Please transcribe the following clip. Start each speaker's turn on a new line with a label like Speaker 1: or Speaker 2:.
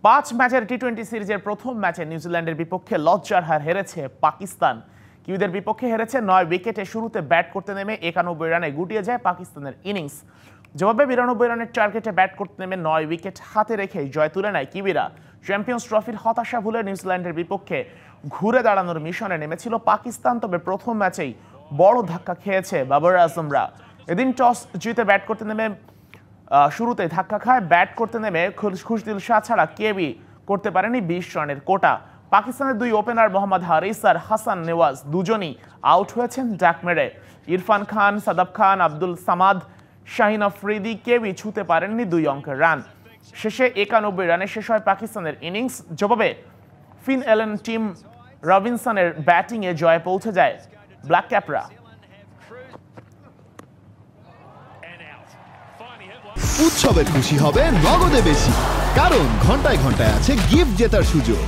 Speaker 1: 5 ম্যাচের টি-20 সিরিজের প্রথম ম্যাচে নিউজিল্যান্ডের বিপক্ষে লজ্জার হার হেরেছে পাকিস্তান। কিউইদের বিপক্ষে হেরেছে 9 উইকেটে। শুরুতে ব্যাট করতে নেমে 91 রানে গুটিয়ে যায় পাকিস্তানের ইনিংস। জবাবে 92 রানের টার্গেটে ব্যাট করতে নেমে 9 উইকেট হাতে রেখে জয় তুলে নেয় কিউইরা। চ্যাম্পিয়ন্স ট্রফির হতাশা ভুলে নিউজিল্যান্ডের বিপক্ষে ঘুরে দাঁড়ানোর মিশনে নেমেছিল পাকিস্তান। তবে প্রথম ম্যাচেই বড় ধাক্কা খেয়েছে বাবর আজমরা। এদিন টস জিতে ব্যাট করতে নেমে শুরুতে ধাক্কা খায়। ব্যাট করতে নেমে খুশদিল শাহ ছাড়া কেউই করতে পারেনি 20 রানের কোটা। পাকিস্তানের দুই ওপেনার মোহাম্মদ হারিস আর হাসান নেওয়াজ দুজনই আউট হয়েছেন ডাক মেরে। ইরফান খান, সাদাব খান, আব্দুল সামাদ, শাহিন আফ্রিদি কেউই ছুঁতে পারেননি 2 অঙ্কের রান। শেষে 91 রানে শেষ হয় পাকিস্তানের ইনিংস। জবাবে ফিন এলেন টিম রবিনসনের ব্যাটিংয়ে জয়ে পৌঁছে যায় ব্ল্যাক ক্যাপরা।
Speaker 2: উৎসবের খুশি হবে নগদে বেশি, কারণ ঘন্টায় ঘন্টায় আছে গিফট জেতার সুযোগ।